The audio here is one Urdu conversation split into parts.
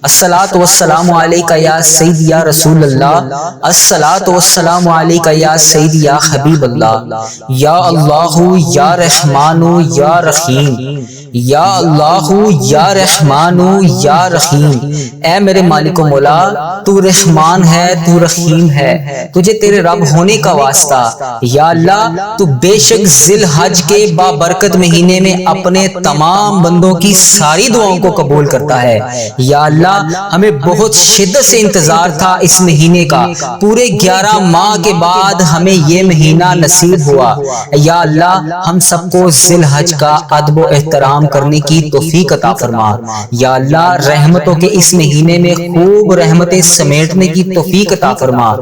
الصلاۃ والسلام علیکہ یا سید یا رسول اللہ، الصلاۃ والسلام علیکہ یا سید یا حبیب اللہ، یا اللہ یا رحمان یا رحیم، یا اللہ یا رحمان یا رحیم۔ اے میرے مالک و مولا، تو رحمان ہے، تو رحیم ہے، تجھے تیرے رب ہونے کا واسطہ۔ یا اللہ، تو بے شک ذی الحج کے بابرکت مہینے میں اپنے تمام بندوں کی ساری دعاؤں کو قبول کرتا ہے۔ یا اللہ، ہمیں بہت شدت سے انتظار تھا اس مہینے کا، پورے 11 ماہ کے بعد ہمیں یہ مہینہ نصیب ہوا۔ یا اللہ، ہم سب کو ذی الحج کا ادب و احترام کرنے کی توفیق عطا فرما۔ یا اللہ، رحمتوں کے اس مہینے میں خوب رحمتیں سمیٹنے کی توفیق عطا فرما۔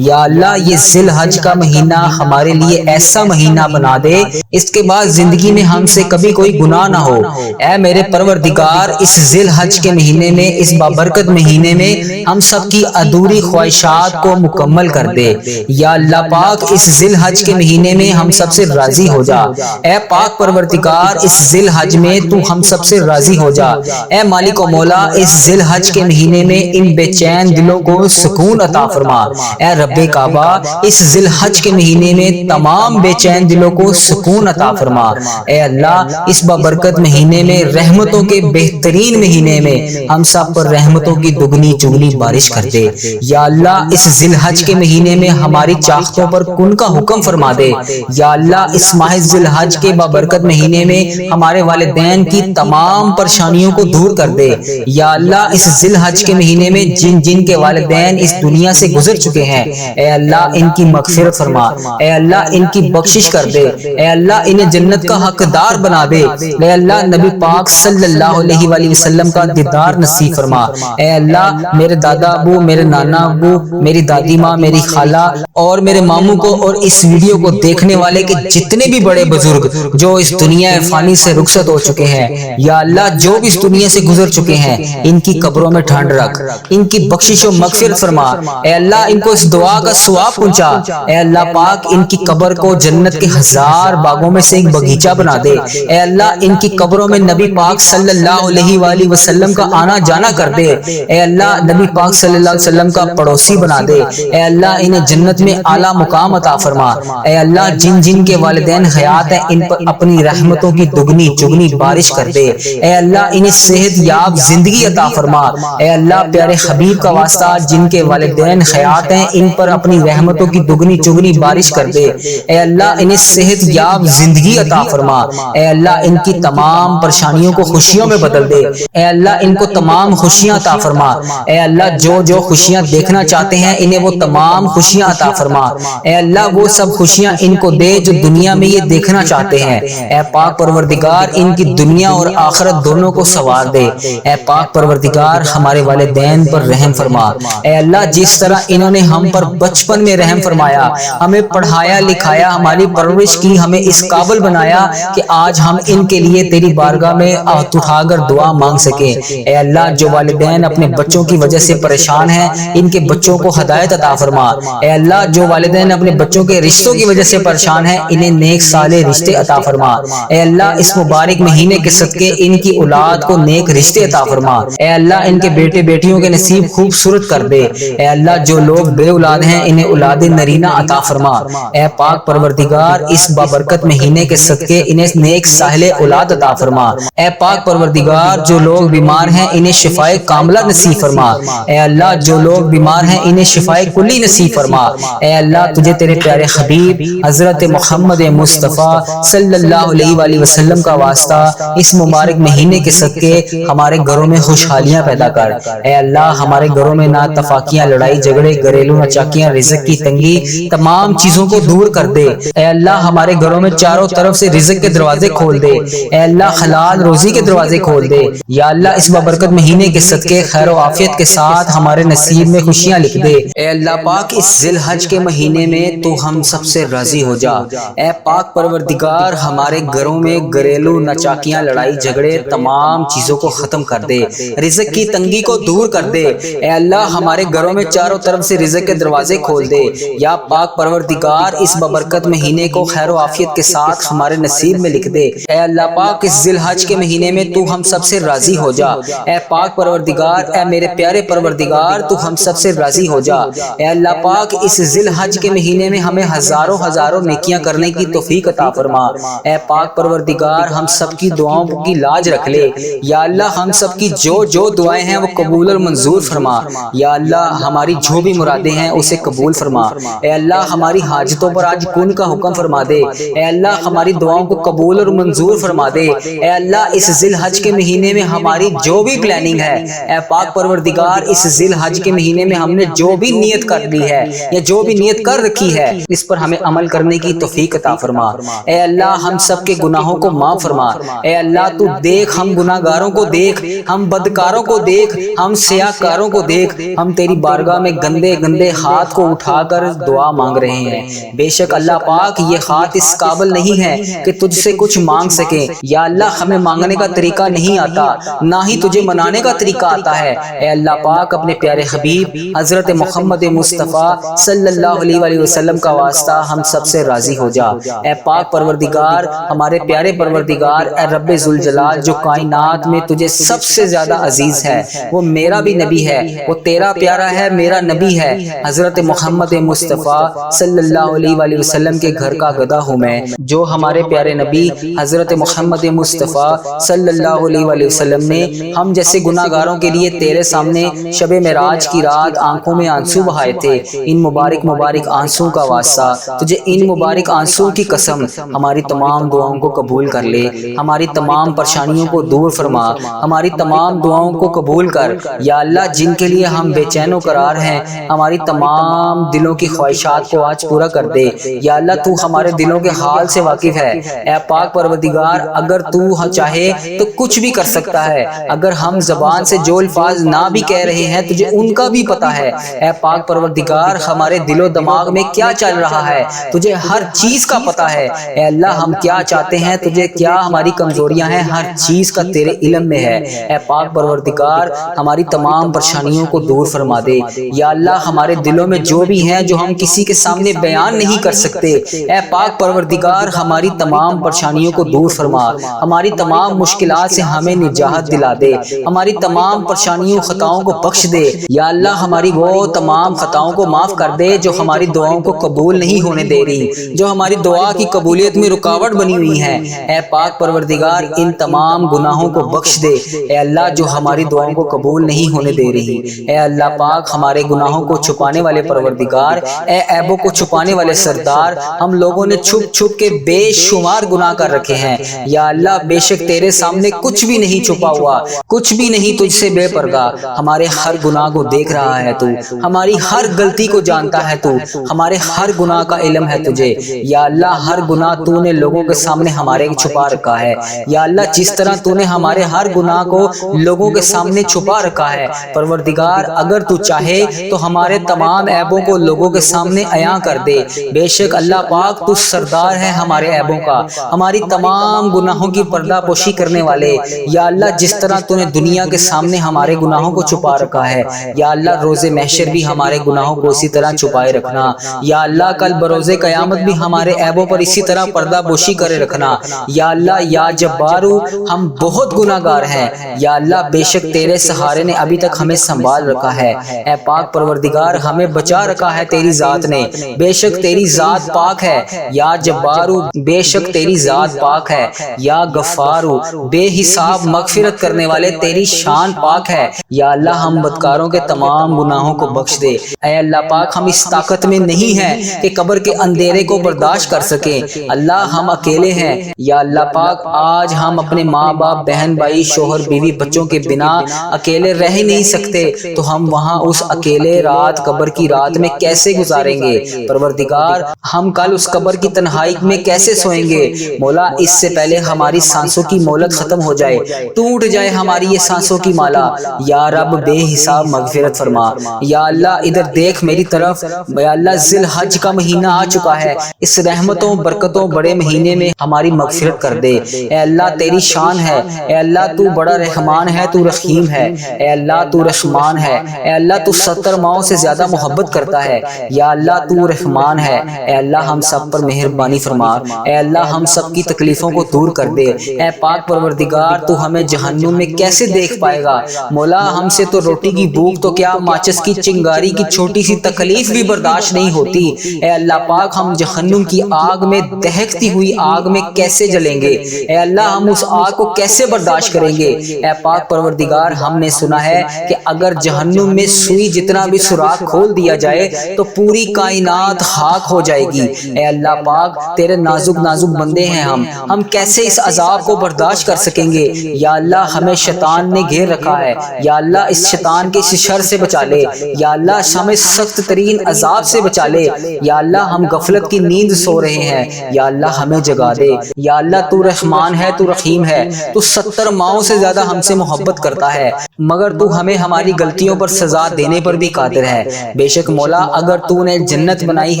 یا اللہ، یہ ذی الحج کا مہینہ ہمارے لیے ایسا مہینہ بنا دے اس کے بعد زندگی میں ہم سے کبھی کوئی گناہ نہ ہو۔ اے میرے پروردگار، اس ذی الحج کے مہینے میں، اس بابرکت مہینے میں ہم سب کی ادھوری خواہشات کو مکمل کر دے۔ یا اللہ پاک، اس ذی الحج کے مہینے میں ہم سب سے راضی ہو جا۔ اے پاک پروردگار، اس ذی الحج میں تو ہم سب سے راضی ہو جا۔ اے مالک و مولا، اس ذی الحج کے مہینے میں ان بے چین دلوں کو سکون عطا فرما۔ اے رب کعبہ، اس ذی الحج کے مہینے میں تمام بے چین دلوں کو سکون عطا فرما۔ اے اللہ، اس بابرکت مہینے میں، رحمتوں کے بہترین مہینے میں ہم سب پر رحمتوں کی دگنی چگنی بارش کر دے۔ یا اللہ، اس ذی الحج کے مہینے میں ہماری چاہتوں پر کن کا حکم فرما دے۔ یا اللہ، اس ماہ ذی الحج کے بابرکت مہینے میں ہمارے والدین کی تمام پریشانیوں کو دور کر دے۔ یا اللہ، اس ذی الحج کے مہینے میں جن کے والدین اس دنیا سے گزر چکے ہیں، اے اللہ ان کی مغفرت فرما۔ اے اللہ، ان کی بخشش کر دے۔ اے اللہ، انہیں جنت کا حقدار بنا دے۔ اے اللہ، نبی پاک صلی اللہ علیہ وآلہ وسلم کا دیدار نصیب فرما۔ اے اللہ، میرے دادا ابو، میرے نانا ابو، میری دادی ماں، میری خالہ اور میرے ماموں کو اور اس ویڈیو کو دیکھنے والے کے جتنے بھی بڑے بزرگ جو اس دنیا فانی سے رخصت ہو چکے ہیں، یا اللہ جو بھی اس دنیا سے گزر چکے ہیں، ان کی قبروں میں ٹھنڈ رکھ، ان کی بخشش و مغفرت فرما۔ اے اللہ، ان کو اس دعا کا ثواب پہنچا۔ اے اللہ پاک، ان کی قبر کو جنت کے 1000 باغوں میں سے ایک باغیچہ بنا دے۔ اے اللہ، ان کی قبروں میں نبی پاک صلی اللہ علیہ وآلہ وسلم کا آنا جانا کر دے۔ اے اللہ، نبی پاک صلی اللہ علیہ وسلم کا پڑوسی بنا دے۔ اے اللہ، انہیں جنت میں اعلیٰ مقام عطا فرما۔ اے اللہ، جن کے والدین حیات ہیں، ان پر اپنی رحمتوں کی دگنی چگنی بارش کر دے۔ اے اللہ، انہیں صحت یاب زندگی عطا فرما۔ اے اللہ، پیارے حبیب کا واسطہ، جن کے والدین حیات ہیں، ان پر اپنی رحمتوں کی دگنی چگنی بارش کر دے۔ اے اللہ، انہیں صحت یاب زندگی عطا فرما۔ اے اللہ، ان کی تمام پریشانیوں کو خوشیوں میں بدل دے۔ اے اللہ، ان کو تمام خوشیاں عطا فرما۔ اے اللہ، جو خوشیاں دیکھنا چاہتے ہیں، انہیں وہ تمام خوشیاں عطا فرما۔ اے اللہ، وہ سب خوشیاں ان کو دے جو دنیا میں یہ دیکھنا چاہتے ہیں۔ اے پاک پروردگار، ان کی دنیا اور آخرت دونوں کو سنوار دے۔ اے پاک پروردگار، ہمارے والدین پر رحم فرما۔ اے اللہ، جس طرح انہوں نے ہم پر بچپن میں رحم فرمایا، ہمیں پڑھایا لکھایا، ہماری پرورش کی، ہمیں اس قابل بنایا کہ آج ہم ان کے لیے تیری بارگاہ میں ہاتھ اٹھا کر دعا مانگ سکیں۔ اے اللہ، جو والدین اپنے بچوں کی وجہ سے پریشان ہیں، ان کے بچوں کو ہدایت عطا فرما۔ اے اللہ، جو والدین اپنے بچوں کے رشتوں کی وجہ سے پریشان ہیں، انہیں نیک صالح رشتے عطا فرما۔ اے اللہ، اس مبارک مہینے کے صدقے ان کی اولاد کو نیک رشتے عطا فرما۔ اے اللہ، ان کے بیٹے بیٹیوں کے نصیب خوبصورت کر دے۔ اے اللہ، جو لوگ بے اولاد ہیں، انہیں اولاد نرینہ عطا فرما۔ اے پاک پروردگار، اس بابرکت مہینے کے صدقے انہیں نیک صالح اولاد عطا فرما۔ اے پاک پروردگار، جو لوگ بیمار ہیں، انہیں شفائے کاملہ نصیب فرما۔ اے اللہ، جو لوگ بیمار ہیں، انہیں شفائے کلی نصیب فرما۔ اے اللہ، تجھے تیرے پیارے حبیب حضرت محمد مصطفیٰ صلی اللہ علیہ وآلہ وسلم کا واسطہ، اس مبارک مہینے کے صدقے ہمارے گھروں میں خوشحالیاں پیدا کر۔ اے اللہ، ہمارے گھروں میں نہ تفاقیاں، لڑائی جھگڑے، گھریلو ناچاکیاں، رزق کی تنگی، تمام چیزوں کو دور کر دے۔ اے اللہ، ہمارے گھروں میں چاروں طرف سے رزق کے دروازے کھول دے۔ اے اللہ، حلال روزی کے دروازے کھول دے۔ یا اللہ، اس بابرکت مہینے کے صدقے خیر و عافیت کے ساتھ ہمارے نصیب میں خوشیاں لکھ دے۔ اے اللہ پاک، اس ذی الحج کے مہینے میں تو ہم سب سے راضی ہو جا۔ اے پاک پروردگار، ہمارے گھروں میں گھریلو ناچاکیاں، لڑائی جھگڑے، تمام چیزوں کو ختم کر دے۔ رزق کی تنگی کو دور کر دے۔ اے اللہ، ہمارے گھروں میں چاروں طرف سے رزق کے دروازے کھول دے۔ یا پاک پروردگار، اس بابرکت مہینے کو خیر و عافیت کے ساتھ ہمارے نصیب میں لکھ دے۔ اے اللہ پاک، اس ذی الحج کے مہینے میں تو ہم سب سے راضی ہو جا۔ اے پاک پروردگار، پروردگار، اے میرے پیارے پروردگار تو ہم سب سے راضی ہو جا۔ اے اللہ پاک اس ذی الحج کے مہینے میں ہمیں ہزاروں ہزاروں نیکیاں کرنے کی توفیق عطا فرما۔ اے پاک پروردگار ہم سب کی دعاؤں کی لاج رکھ لے۔ یا اللہ ہم سب کی جو دعائیں ہیں وہ قبول اور منظور فرما۔ یا اللہ ہماری جو بھی مرادیں ہیں اسے قبول فرما۔ اے اللہ ہماری حاجتوں پر آج کن کا حکم فرما دے۔ اے اللہ ہماری دعاؤں کو قبول اور منظور فرما دے۔ اے اللہ اس ذی الحج کے مہینے میں ہماری جو بھی پلاننگ ہے، اے پاک پروردگار اس ذی الحج کے مہینے میں ہم نے جو بھی نیت کر لی ہے یا جو بھی نیت کر رکھی ہے اس پر ہمیں عمل کرنے کی توفیق عطا فرما۔ اے اللہ ہم سب کے گناہوں کو معاف فرما۔ اے اللہ تو دیکھ ہم گناہگاروں کو دیکھ، ہم بدکاروں کو دیکھ، ہم سیاہکاروں کو دیکھ، ہم تیری بارگاہ میں گندے گندے ہاتھ کو اٹھا کر دعا مانگ رہے ہیں۔ بے شک اللہ پاک یہ ہاتھ اس قابل نہیں ہے کہ تجھ سے کچھ مانگ سکیں۔ یا اللہ ہمیں مانگنے کا طریقہ نہیں آتا، نہ ہی تجھے منانے کا طریقہ آتا ہے۔ اے اللہ پاک اپنے پیارے حبیب حضرت محمد مصطفیٰ صلی اللہ علیہ وآلہ وسلم کا واسطہ ہم سب سے راضی ہو جا۔ اے پاک پروردگار ہمارے پیارے پروردگار، اے رب ذوالجلال جو کائنات میں تجھے سب سے زیادہ عزیز ہے، وہ میرا بھی نبی ہے، وہ تیرا پیارا ہے، میرا نبی ہے حضرت محمد مصطفیٰ صلی اللہ علیہ وآلہ وسلم کے گھر کا گدھا ہوں میں۔ جو ہمارے پیارے نبی حضرت محمد مصطفیٰ صلی اللہ علیہ وآلہ وسلم نے ہم جیسے گناہگاروں کے لیے تیرے سامنے شب معراج کی رات آنکھوں میں آنسو بہائے تھے، ان مبارک مبارک آنسو کا واسطہ تجھے ان مبارک آنسو کی قسم ہماری تمام دعاؤں کو قبول کر لے، ہماری تمام پریشانیوں کو دور فرما، ہماری تمام دعاؤں کو قبول کر۔ یا اللہ جن کے لیے ہم بے چین و قرار ہیں ہماری تمام دلوں کی خواہشات کو آج پورا کر دے۔ یا اللہ تو ہمارے دلوں کے حال سے واقف ہے۔ اے پاک پروردگار اگر تو چاہے تو کچھ بھی کر سکتا ہے، اگر ہم زبان سے جو الفاظ نہ بھی کہہ رہے ہیں تجھے ان کا بھی پتہ ہے۔ اے پاک پروردگار ہمارے دل و دماغ میں کیا چل رہا ہے تجھے ہر چیز کا پتہ ہے۔ اے اللہ ہم کیا چاہتے ہیں تجھے کیا ہماری کمزوریاں ہیں ہر چیز کا تیرے علم میں ہے۔ اے پاک پروردگار ہماری تمام پریشانیوں کو دور فرما دے۔ یا اللہ ہمارے دلوں میں جو بھی ہیں جو ہم کسی کے سامنے بیان نہیں کر سکتے، اے پاک پروردگار ہماری تمام پریشانیوں کو دور فرما، ہماری تمام مشکلات سے ہمیں نجات دلا دے، ہماری تمام پریشانیوں خطاؤں کو بخش دے۔ یا اللہ ہماری وہ تمام خطاؤں کو معاف کر دے جو ہماری دعاؤں کو قبول نہیں ہونے دے رہی، جو ہماری دعا کی قبولیت میں رکاوٹ بنی ہوئی ہیں۔ اے پاک پروردگار ان تمام گناہوں کو بخش دے اے اللہ جو ہماری دعاؤں کو قبول نہیں ہونے دے رہی۔ اے اللہ پاک ہمارے گناہوں کو چھپانے والے پروردگار، اے عیبوں کو چھپانے والے سردار، ہم لوگوں نے چھپ چھپ کے بے شمار گناہ کر رکھے ہیں۔ یا اللہ بے شک تیرے سامنے کچھ بھی نہیں چھپا ہوا، کچھ بھی نہیں تجھ سے بے پردہ، ہمارے ہر گناہ کو دیکھ رہا ہے تو، ہماری ہر غلطی کو جانتا ہے تو، ہمارے ہر گناہ کا علم ہے تجھے۔ یا اللہ ہر گناہ تو نے لوگوں کے سامنے ہمارے چھپا رکھا ہے۔ یا اللہ جس طرح تو نے ہمارے ہر گناہ کو لوگوں کے سامنے چھپا رکھا ہے، پروردگار اگر تو چاہے تو ہمارے تمام عیبوں کو لوگوں کے سامنے عیاں کر دے۔ بے شک اللہ پاک تو سردار ہے ہمارے عیبوں کا، ہماری تمام گناہوں کی پردہ پوشی کرنے والے۔ یا اللہ جس طرح تو نے دنیا کے سامنے ہمارے گناہوں کو چھپا رکھا ہے، یا اللہ روز محشر بھی ہمارے گناہوں کو اسی طرح چھپائے رکھنا۔ یا اللہ کل بروز قیامت بھی ہمارے عیبوں پر اسی طرح پردہ پوشی کرے رکھنا۔ یا اللہ یا جبارو ہم بہت گناہگار ہیں، یا اللہ بے شک تیرے سہارے نے ابھی تک ہمیں سنبھال رکھا ہے۔ اے پاک پروردگار ہمیں بچا رکھا ہے تیری ذات نے، بے شک تیری ذات پاک ہے۔ یا جبارو بے شک تیری ذات پاک ہے۔ یا غفارو بے حساب مغفرت کرنے والے تیری شان پاک ہے۔ یا اللہ ہم بدکاروں کے تمام گناہوں کو بخش دے۔ اے اللہ پاک ہم اس طاقت میں نہیں ہیں کہ قبر کے اندھیرے کو برداشت کر سکیں، اللہ ہم اکیلے ہیں۔ یا اللہ پاک آج ہم اپنے ماں باپ بہن بھائی شوہر بیوی بچوں کے بنا اکیلے رہ ہی نہیں سکتے، تو ہم وہاں اس اکیلے رات قبر کی رات میں کیسے گزاریں گے؟ پروردگار ہم کل اس قبر کی تنہائی میں کیسے سوئیں گے؟ مولا اس سے پہلے ہماری سانسوں کی مہلت ختم ہو جائے، ٹوٹ جائے ہماری یہ سانسوں کی مالا۔ یا رب بے حساب مغفرت فرما۔ یا اللہ ادھر دیکھ میری طرف، یا اللہ ذی الحج کا مہینہ آ چکا ہے، اس رحمتوں برکتوں بڑے مہینے میں ہماری مغفرت کر دے۔ اے اللہ تیری شان ہے، اے اللہ تو بڑا رحمان ہے، تو رحیم ہے، اے اللہ تو رحمان ہے، اے اللہ تو 70 ماؤں سے زیادہ محبت کرتا ہے۔ یا اللہ تو رحمان ہے، اے اللہ ہم سب پر مہربانی فرما، اے اللہ ہم سب کی تکلیفوں کو دور کر دے۔ اے پاک پروردگار تو ہمیں جہنم میں کیسے دیکھ پائے پائے گا۔ مولا ہم سے تو روٹی کی بھوک تو کیا ماچس کی چنگاری کی چھوٹی سی تکلیف بھی برداشت نہیں ہوتی۔ اے اللہ پاک ہم جہنم کی آگ میں دہکتی ہوئی آگ میں کیسے جلیں گے؟ اے اللہ ہم اس آگ کو کیسے برداشت کریں گے؟ اے پاک پروردگار ہم نے سنا ہے کہ اگر جہنم میں سوئی جتنا بھی سوراخ کھول دیا جائے تو پوری کائنات خاک ہو جائے گی۔ اے اللہ پاک تیرے نازک نازک بندے ہیں ہم کیسے اس عذاب کو برداشت کر سکیں گے؟ یا اللہ ہمیں شیطان نے گھیر رکھا ہے، یا اللہ اس شیطان کے اس شر سے بچا لے، یا اللہ ہمیں سخت ترین عذاب سے بچا لے، یا اللہ ہم غفلت کی نیند سو رہے ہیں، یا اللہ ہمیں جگا دے۔ یا اللہ تو رحمان ہے، تو رحیم ہے، تو 70 ماؤں سے زیادہ ہم سے محبت کرتا ہے، مگر تو ہمیں ہماری غلطیوں پر سزا دینے پر بھی قادر ہے۔ بے شک مولا اگر تو نے جنت بنائی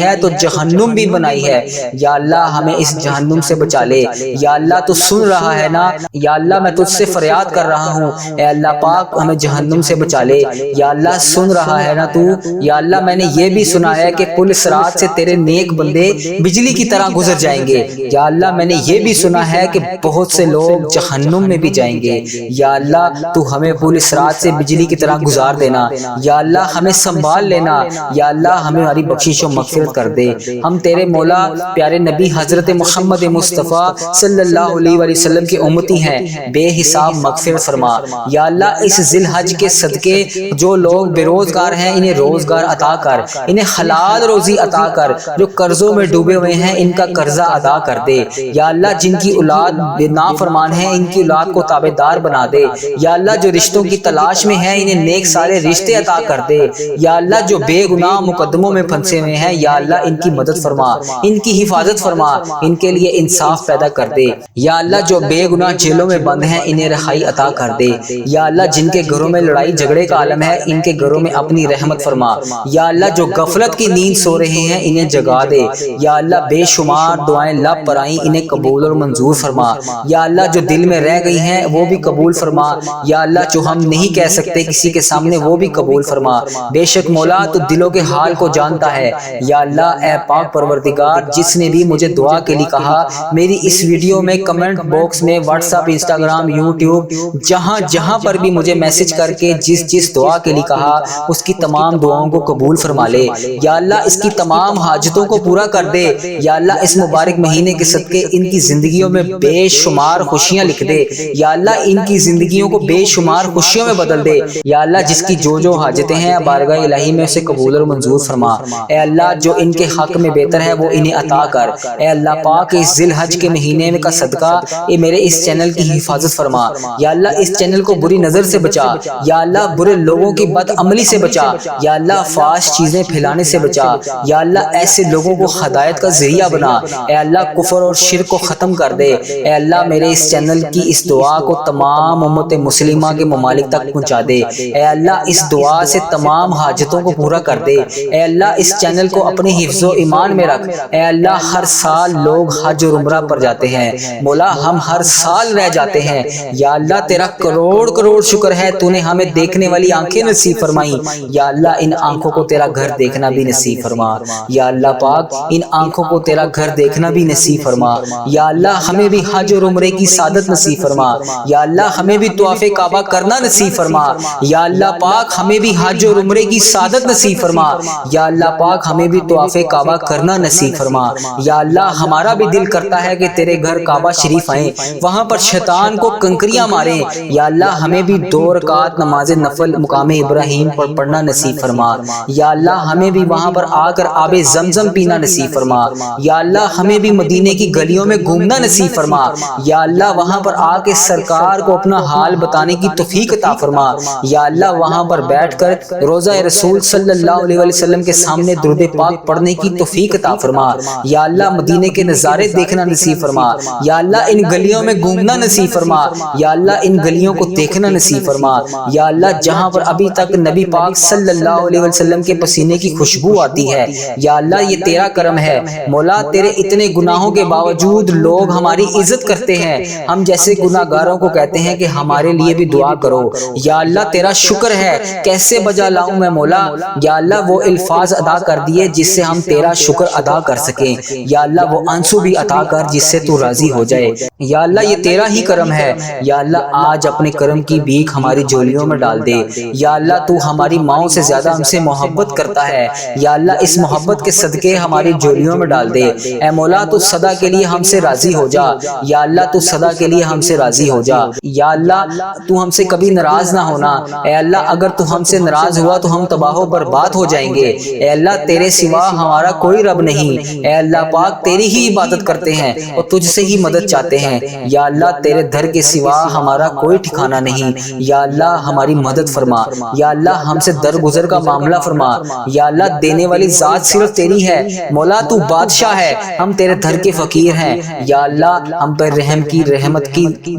ہے تو جہنم بھی بنائی ہے، یا اللہ ہمیں اس جہنم سے بچا لے۔ یا اللہ تو سن رہا ہے نا، یا اللہ میں تجھ سے فریاد کر رہا ہوں، اے اللہ پاک ہمیں جہنم سے بچا لے۔ یا اللہ سن رہا ہے نا تو، یا اللہ میں نے یہ بھی سنا ہے کہ پل صراط سے تیرے نیک بندے بجلی کی طرح گزر جائیں گے، یا اللہ میں نے یہ بھی سنا ہے کہ بہت سے لوگ جہنم میں بھی جائیں گے۔ یا اللہ تو ہمیں پل صراط سے بجلی کی طرح گزار دینا، یا اللہ ہمیں سنبھال لینا، یا اللہ ہماری بخشش و مغفرت کر دے۔ ہم تیرے مولا پیارے نبی حضرت محمد مصطفیٰ صلی اللہ علیہ وآلہ وسلم کی امتی ہیں، بے حساب مغفرت فرما۔ یا اللہ اس ذی الحج کے صدقے جو لوگ بے روزگار ہیں انہیں روزگار عطا کر، انہیں حلال روزی عطا کر، جو قرضوں میں ڈوبے ہوئے ہیں ان کا قرضہ ادا کر دے۔ یا اللہ جن کی اولاد نافرمان ہیں ان کی اولاد کو تابعدار بنا دے۔ یا اللہ جو رشتوں کی تلاش میں ہیں انہیں نیک سارے رشتے عطا کر دے۔ یا اللہ جو بے گناہ مقدموں میں پھنسے ہوئے ہیں یا اللہ ان کی مدد فرما، ان کی حفاظت فرما، ان کے لیے انصاف پیدا کر دے۔ یا اللہ جو بے گناہ جیلوں میں بند ہیں انہیں رہائی عطا کر دے۔ یا اللہ جن کے گھروں میں لڑائی جھگڑے کا عالم ہے ان کے گھروں میں اپنی رحمت فرما۔ یا اللہ جو غفلت کی نیند سو رہے ہیں انہیں جگا دے۔ یا اللہ بے شمار دعائیں لب پر آئیں انہیں قبول اور منظور فرما۔ یا اللہ جو دل میں رہ گئی ہیں وہ بھی قبول فرما۔ یا اللہ جو ہم نہیں کہہ سکتے کسی کے سامنے وہ بھی قبول فرما۔ بے شک مولا تو دلوں کے حال کو جانتا ہے۔ یا اللہ اے پاک پروردگار جس نے بھی مجھے دعا کے لیے کہا میری اس ویڈیو میں کمنٹ باکس میں واٹس ایپ انسٹاگرام یوٹیوب جہاں جہاں پر بھی مجھے میسج کر کے جس دعا کے لیے کہا اس کی تمام دعاؤں کو قبول فرما لے۔ یا اللہ اس کی تمام حاجتوں کو پورا کر دے۔ یا اللہ اس مبارک مہینے کے صدقے ان کی زندگیوں میں بے شمار خوشیاں لکھ دے۔ یا اللہ ان کی زندگیوں کو بے شمار خوشیوں میں بدل دے۔ یا اللہ جس کی جو حاجتیں ہیں بارگاہ الہی میں اسے قبول اور منظور فرما۔ اے اللہ جو ان کے حق میں بہتر ہے وہ انہیں عطا کر۔ اے اللہ پاک اس ذی الحج کے مہینے کا صدقہ اے میرے اس چینل کی حفاظت فرما۔ یا اللہ اس چینل کو بری نظر سے بچا۔ یا اللہ برے لوگوں کی بد عملی سے بچا۔ یا اللہ فحش چیزیں پھیلانے سے بچا۔ یا اللہ ایسے لوگوں کو ہدایت کا ذریعہ بنا۔ اے اللہ کفر اور شرک کو ختم کر دے۔ اے اللہ میرے اس چینل کی اس دعا کو تمام امت مسلمہ کے ممالک تک پہنچا دے۔ اے اللہ اس دعا سے تمام حاجتوں کو پورا کر دے۔ اے اللہ اس چینل کو اپنے حفظ و ایمان میں رکھ۔ اے اللہ ہر سال لوگ حج اور عمرہ پر جاتے ہیں، مولا ہم ہر سال رہ جاتے ہیں۔ یا اللہ تیرا کروڑ شکر ہے تو نے ہمیں دیکھنے والی آنکھیں نصیب فرمائی۔ یا اللہ ان آنکھوں کو تیرا گھر دیکھنا بھی نصیب فرما۔ یا اللہ پاک ان آنکھوں کو تیرا گھر دیکھنا بھی نصیب فرما۔ یا اللہ ہمیں بھی حج اور عمرے کی سعادت نصیب فرما۔ یا اللہ ہمیں بھی طواف کعبہ کرنا نصیب فرما۔ یا اللہ پاک ہمیں بھی حج اور عمرے کی سعادت نصیب فرما۔ یا اللہ پاک ہمیں بھی طواف کعبہ کرنا نصیب فرما۔ یا اللہ ہمارا بھی دل کرتا ہے کہ تیرے گھر کعبہ شریف آئیں، وہاں پر شیطان کو کنکریاں ماریں۔ یا اللہ ہمیں بھی 2 رکعت نماز نفل مقام ابراہیم پر پڑھنا نصیب فرما۔ یا اللہ ہمیں بھی وہاں پر آ کر آب زمزم پینا نصیب فرما۔ یا اللہ ہمیں بھی مدینے کی گلیوں میں گھومنا نصیب فرما۔ یا اللہ وہاں پر آ کے سرکار کو اپنا حال بتانے کی توفیق عطا فرما۔ یا اللہ وہاں پر بیٹھ کر روضہ رسول صلی اللہ علیہ وسلم کے سامنے درود پاک پڑھنے کی توفیق عطا فرما۔ یا اللہ مدینے کے نظارے دیکھنا نصیب فرما۔ یا اللہ ان گلیوں میں گھومنا نصیب فرما۔ یا اللہ ان گلیوں کو دیکھنا نصیب فرما۔ یا اللہ جہاں پر ابھی تک نبی پاک صلی اللہ علیہ وسلم کے پسینے کی خوشبو آتی ہے، یا اللہ یہ تیرا کرم ہے مولا، تیرے اتنے گناہوں کے باوجود لوگ ہماری عزت کرتے ہیں۔ ہم جیسے گناہگاروں کو کہتے ہیں کہ ہمارے لیے بھی دعا کرو۔ یا اللہ تیرا شکر ہے، کیسے بجا لاؤں میں مولا۔ یا اللہ وہ الفاظ ادا کر دیے جس سے ہم تیرا شکر ادا کر سکیں۔ یا اللہ وہ آنسو بھی عطا کر جس سے تو راضی ہو جائے۔ یا اللہ یہ تیرا ہی کرم ہے۔ یا اللہ آج اپنے کرم کی بھیک ہماری جھولیوں میں ڈال دے۔ یا اللہ تو ہماری ماؤں سے زیادہ ہم سے محبت کرتا ہے، یا اللہ اس محبت کے صدقے ہماری جھولیوں میں ڈال دے۔ اے مولا تو سدا کے لیے ہم سے راضی ہو جا، یا اللہ تو سدا کے لیے ہم سے راضی ہو جا۔ یا اللہ تو ہم سے کبھی ناراض نہ ہونا، اے اللہ اگر تو ہم سے ناراض ہوا تو ہم تباہ و برباد ہو جائیں گے۔ اے اللہ تیرے سوا ہمارا کوئی رب نہیں، اے اللہ پاک تیری ہی عبادت کرتے ہیں اور تجھ سے ہی مدد چاہتے ہیں۔ یا اللہ تیرے در کے سوا ہمارا کوئی ٹھکانہ نہیں، یا اللہ ہماری مدد فرما، یا اللہ ہم سے درگزر کا معاملہ فرما۔ یا اللہ دینے والی ذات صرف تیری ہے، مولا تو بادشاہ ہے، ہم تیرے در کے فقیر ہیں۔ یا اللہ ہم پر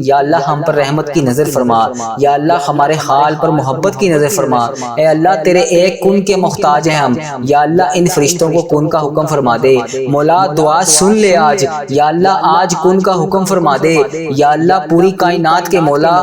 یا اللہ ہم پر رحمت کی نظر فرما، یا اللہ ہمارے حال پر محبت کی نظر فرما۔ اے اللہ تیرے ایک کن کے محتاج ہیں ہم، یا اللہ ان فرشتوں کو کن کا حکم فرما دے۔ مولا دعا سن لے آج، یا اللہ آج کن کا حکم فرما دے۔ یا اللہ پوری کائنات کے مولا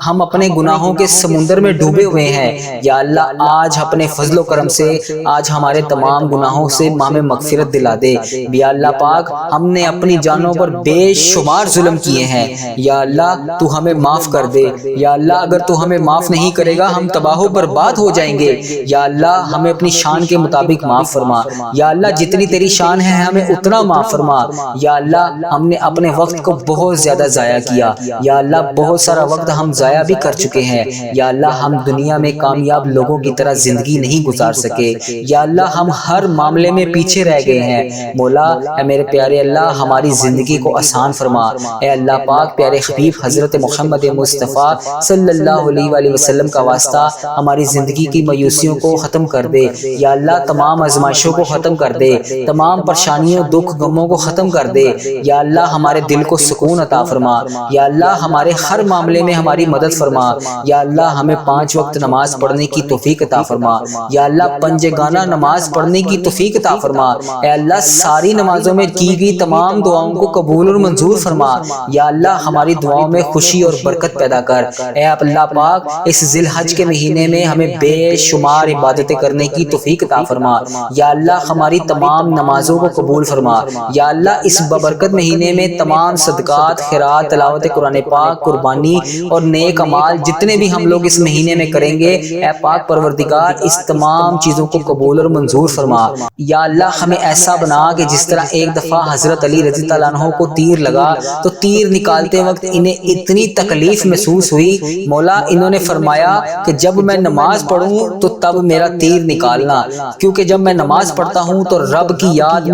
ہم اپنے گناہوں کے سمندر میں ڈوبے ہوئے ہیں، یا اللہ آج اپنے فضل و کرم سے آج ہمارے تمام گناہوں سے ہمیں مغفرت دلا دے۔ یا اللہ پاک ہم نے اپنی جانوں پر بے شمار ظلم کیے ہیں، یا اللہ تو ہمیں معاف کر دے۔ یا اللہ اگر تو ہمیں معاف نہیں کرے گا ہم تباہ و برباد ہو جائیں گے۔ یا اللہ ہمیں اپنی شان کے مطابق معاف فرما، یا اللہ جتنی تیری شان ہے ہمیں اتنا معاف فرما۔ یا اللہ ہم نے اپنے وقت کو بہت زیادہ ضائع کیا، یا اللہ بہت سارا وقت ہم ضائع بھی کر چکے ہیں۔ یا اللہ ہم دنیا میں کامیاب لوگوں کی طرح زندگی نہیں گزار سکے، یا اللہ ہم ہر معاملے میں پیچھے رہ گئے ہیں۔ مولا اے میرے پیارے اللہ ہماری زندگی کو آسان فرما۔ اے اللہ پاک پیارے حبیب حضرت محمد مصطفیٰ صلی اللہ علیہ وآلہ وسلم کا واسطہ ہماری زندگی کی مایوسیوں کو ختم کر دے۔ یا اللہ تمام آزمائشوں کو ختم کر دے، تمام پریشانیوں دکھ غموں کو ختم کر دے۔ یا اللہ ہمارے دل کو سکون عطا فرما، یا اللہ ہمارے ہر معاملے میں ہماری مدد فرما۔ یا اللہ ہمیں 5 وقت نماز پڑھنے کی توفیق عطا فرما، یا اللہ پنجگانہ نماز پڑھنے کی توفیق عطا فرما۔ اے اللہ ساری نمازوں میں کی گئی تمام دعاؤں کو قبول اور منظور فرما۔ یا اللہ ہماری دعاؤں میں خوشی اور برکت پیدا کر۔ اے اللہ پاک اس ذی الحج کے مہینے میں ہمیں بے شمار عبادتیں کرنے کی توفیق عطا فرما۔ یا اللہ ہماری تمام نمازوں کو قبول فرما۔ یا اللہ اس ببرکت مہینے میں تمام صدقات، خیرات، تلاوت قرآن پاک، قربانی اور نیک اعمال جتنے بھی ہم لوگ اس مہینے میں کریں گے، اے پاک پروردگار اس تمام چیزوں کو قبول اور منظور فرما۔ یا اللہ ہمیں ایسا بنا کہ جس طرح ایک دفعہ حضرت علی رضی اللہ عنہ کو تیر لگا تو تیر نکالتے وقت انہیں اتنی تکلیف محسوس ہوئی، مولا انہوں نے فرمایا کہ جب میں نماز پڑھوں تو تب میرا تیر نکالنا، کیونکہ جب میں نماز پڑھتا ہوں تو رب کی یاد